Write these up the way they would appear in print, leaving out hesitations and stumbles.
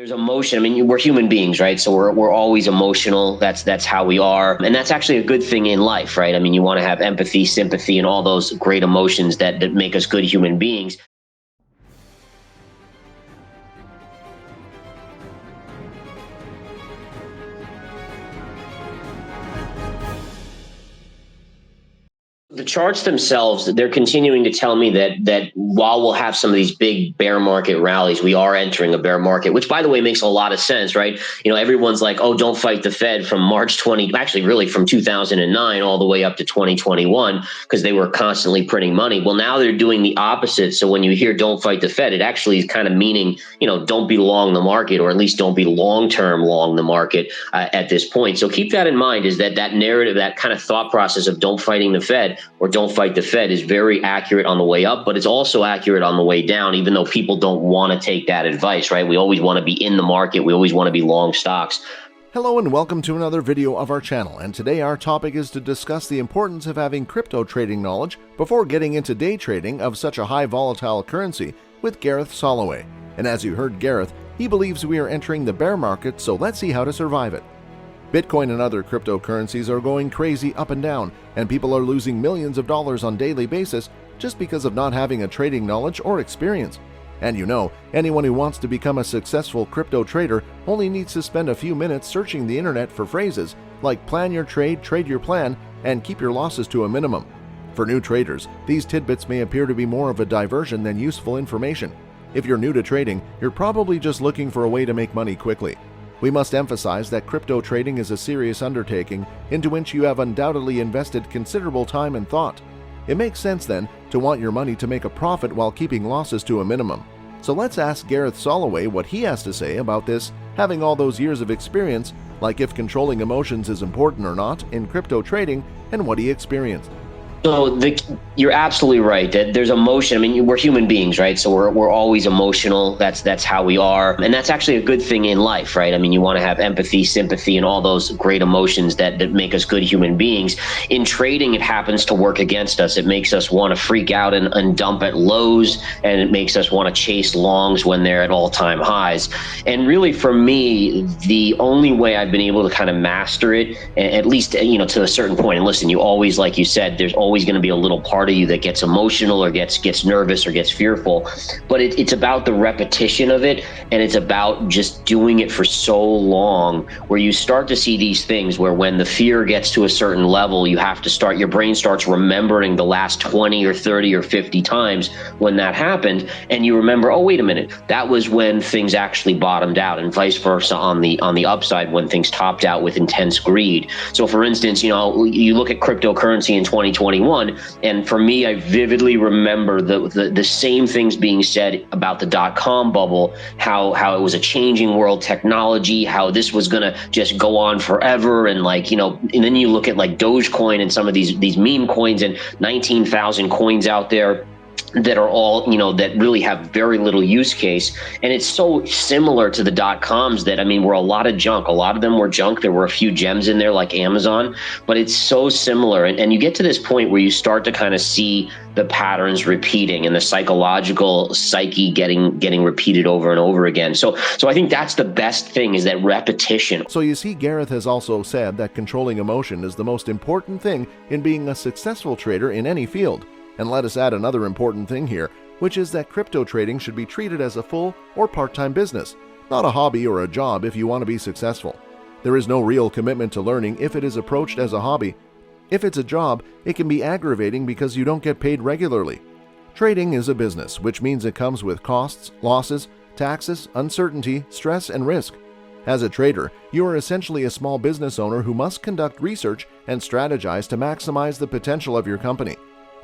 There's emotion. I mean, we're human beings, right? So we're always emotional. That's how we are. And that's actually a good thing in life, right? I mean, you want to have empathy, sympathy, and all those great emotions that make us good human beings. The charts themselves, they're continuing to tell me that while we'll have some of these big bear market rallies, we are entering a bear market, which, by the way, makes a lot of sense, right? Everyone's like, oh, don't fight the Fed from March 20, actually really from 2009 all the way up to 2021, because they were constantly printing money. Well, now they're doing the opposite. So when you hear don't fight the Fed, it actually is kind of meaning, don't be long the market, or at least don't be long-term long the market at this point. So keep that in mind, is that narrative, that kind of thought process of don't fighting the Fed or don't fight the Fed is very accurate on the way up, but it's also accurate on the way down, even though people don't want to take that advice, right? We always want to be in the market. We always want to be long stocks. Hello and welcome to another video of our channel, and today our topic is to discuss the importance of having crypto trading knowledge before getting into day trading of such a high volatile currency with Gareth Soloway. And as you heard Gareth, he believes we are entering the bear market, so let's see how to survive it. Bitcoin and other cryptocurrencies are going crazy up and down, and people are losing millions of dollars on a daily basis just because of not having a trading knowledge or experience. And anyone who wants to become a successful crypto trader only needs to spend a few minutes searching the internet for phrases like plan your trade, trade your plan, and keep your losses to a minimum. For new traders, these tidbits may appear to be more of a diversion than useful information. If you're new to trading, you're probably just looking for a way to make money quickly. We must emphasize that crypto trading is a serious undertaking into which you have undoubtedly invested considerable time and thought. It makes sense then to want your money to make a profit while keeping losses to a minimum. So let's ask Gareth Soloway what he has to say about this, having all those years of experience, like if controlling emotions is important or not in crypto trading, and what he experienced. So you're absolutely right that there's emotion. I mean, we're human beings, right? So we're always emotional. That's how we are. And that's actually a good thing in life, right? I mean, you want to have empathy, sympathy, and all those great emotions that make us good human beings. In trading, it happens to work against us. It makes us want to freak out and dump at lows, and it makes us want to chase longs when they're at all-time highs. And really, for me, the only way I've been able to kind of master it, at least, to a certain point, and listen, you always, like you said, there's always going to be a little part of you that gets emotional or gets nervous or gets fearful, but it's about the repetition of it, and it's about just doing it for so long where you start to see these things where when the fear gets to a certain level, your brain starts remembering the last 20 or 30 or 50 times when that happened, and you remember, oh, wait a minute, that was when things actually bottomed out, and vice versa on the upside when things topped out with intense greed. So for instance, you look at cryptocurrency in 2021, and for me, I vividly remember the same things being said about the dot-com bubble, how it was a changing world technology, how this was going to just go on forever. And and then you look at like Dogecoin and some of these meme coins, and 19,000 coins out there that are all, that really have very little use case. And it's so similar to the dot-coms that, were a lot of junk. A lot of them were junk. There were a few gems in there like Amazon, but it's so similar. And you get to this point where you start to kind of see the patterns repeating and the psychological psyche getting repeated over and over again. So I think that's the best thing, is that repetition. So you see, Gareth has also said that controlling emotion is the most important thing in being a successful trader in any field. And let us add another important thing here, which is that crypto trading should be treated as a full or part-time business, not a hobby or a job if you want to be successful. There is no real commitment to learning if it is approached as a hobby. If it's a job, it can be aggravating because you don't get paid regularly. Trading is a business, which means it comes with costs, losses, taxes, uncertainty, stress, and risk. As a trader, you are essentially a small business owner who must conduct research and strategize to maximize the potential of your company.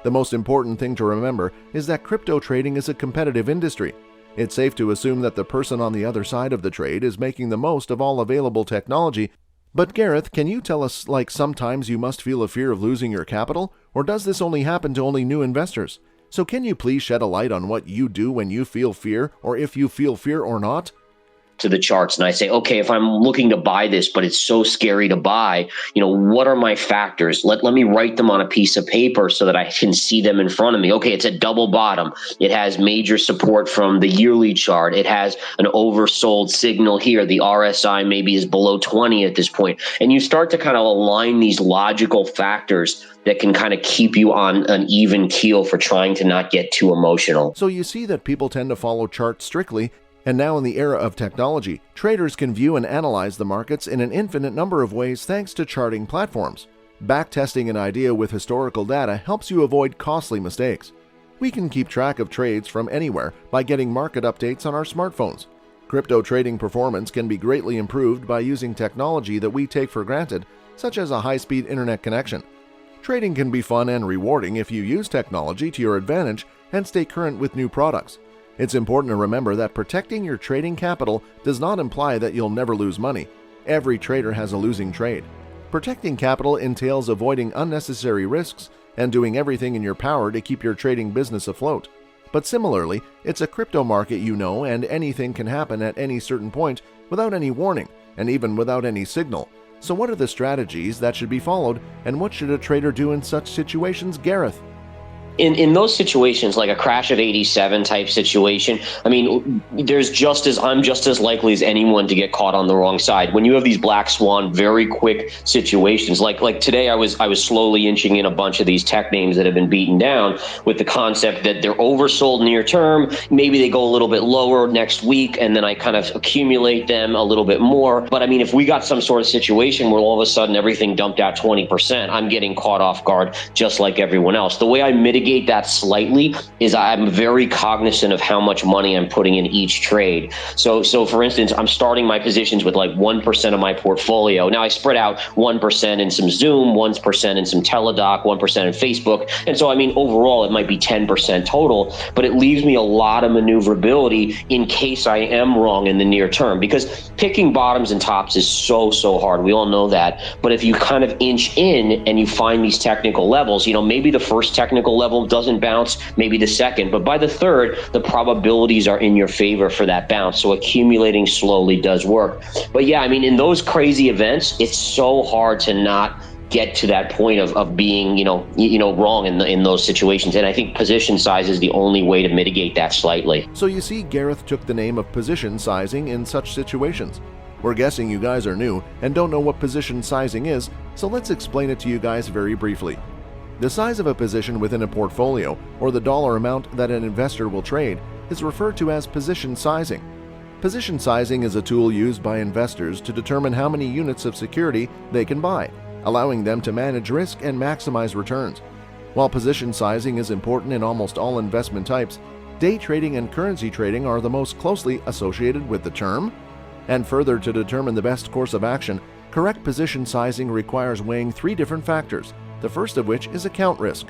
The most important thing to remember is that crypto trading is a competitive industry. It's safe to assume that the person on the other side of the trade is making the most of all available technology. But Gareth, can you tell us, sometimes you must feel a fear of losing your capital, or does this only happen to only new investors? So can you please shed a light on what you do when you feel fear, or if you feel fear or not? to the charts and I say, okay, if I'm looking to buy this, but it's so scary to buy, what are my factors? Let me write them on a piece of paper so that I can see them in front of me. Okay, it's a double bottom. It has major support from the yearly chart. It has an oversold signal here. The RSI maybe is below 20 at this point. And you start to kind of align these logical factors that can kind of keep you on an even keel for trying to not get too emotional. So you see that people tend to follow charts strictly, and now in the era of technology, traders can view and analyze the markets in an infinite number of ways thanks to charting platforms. Backtesting an idea with historical data helps you avoid costly mistakes. We can keep track of trades from anywhere by getting market updates on our smartphones. Crypto trading performance can be greatly improved by using technology that we take for granted, such as a high-speed internet connection. Trading can be fun and rewarding if you use technology to your advantage and stay current with new products. It's important to remember that protecting your trading capital does not imply that you'll never lose money. Every trader has a losing trade. Protecting capital entails avoiding unnecessary risks and doing everything in your power to keep your trading business afloat. But similarly, it's a crypto market, and anything can happen at any certain point without any warning and even without any signal. So what are the strategies that should be followed, and what should a trader do in such situations, Gareth? In those situations, like a crash of 87 type situation, I mean, I'm just as likely as anyone to get caught on the wrong side. When you have these black swan, very quick situations, like today, I was slowly inching in a bunch of these tech names that have been beaten down with the concept that they're oversold near term. Maybe they go a little bit lower next week, and then I kind of accumulate them a little bit more. But I mean, if we got some sort of situation where all of a sudden everything dumped out 20%, I'm getting caught off guard just like everyone else. The way I mitigate that slightly is I'm very cognizant of how much money I'm putting in each trade. So for instance, I'm starting my positions with like 1% of my portfolio. Now I spread out 1% in some Zoom, 1% in some Teledoc, 1% in Facebook. And so, I mean, overall, it might be 10% total, but it leaves me a lot of maneuverability in case I am wrong in the near term, because picking bottoms and tops is so hard. We all know that. But if you kind of inch in and you find these technical levels, maybe the first technical level doesn't bounce, maybe the second, but by the third, the probabilities are in your favor for that bounce. So accumulating slowly does work. But yeah, I mean, in those crazy events, it's so hard to not get to that point of being, wrong in those situations. And I think position size is the only way to mitigate that slightly. So you see, Gareth took the name of position sizing in such situations. We're guessing you guys are new and don't know what position sizing is, so let's explain it to you guys very briefly. The size of a position within a portfolio, or the dollar amount that an investor will trade, is referred to as position sizing. Position sizing is a tool used by investors to determine how many units of security they can buy, allowing them to manage risk and maximize returns. While position sizing is important in almost all investment types, day trading and currency trading are the most closely associated with the term. And further, to determine the best course of action, correct position sizing requires weighing 3 different factors, the first of which is account risk.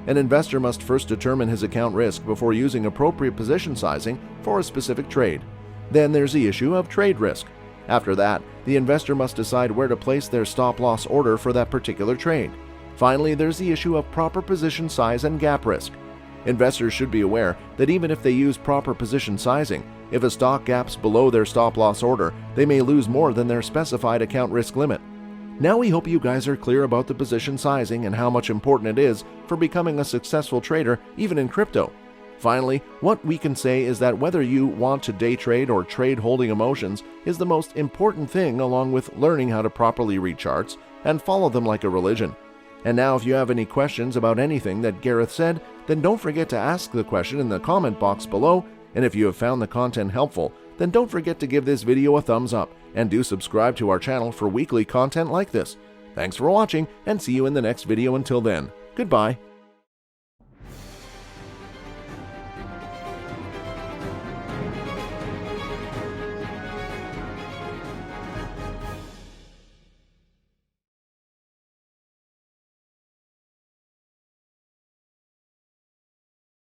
An investor must first determine his account risk before using appropriate position sizing for a specific trade. Then there's the issue of trade risk. After that, the investor must decide where to place their stop-loss order for that particular trade. Finally, there's the issue of proper position size and gap risk. Investors should be aware that even if they use proper position sizing, if a stock gaps below their stop-loss order, they may lose more than their specified account risk limit. Now we hope you guys are clear about the position sizing and how much important it is for becoming a successful trader, even in crypto. Finally, what we can say is that whether you want to day trade or trade holding emotions is the most important thing, along with learning how to properly read charts and follow them like a religion. And now if you have any questions about anything that Gareth said, then don't forget to ask the question in the comment box below. And if you have found the content helpful, then don't forget to give this video a thumbs up and do subscribe to our channel for weekly content like this. Thanks for watching, and see you in the next video. Until then, goodbye.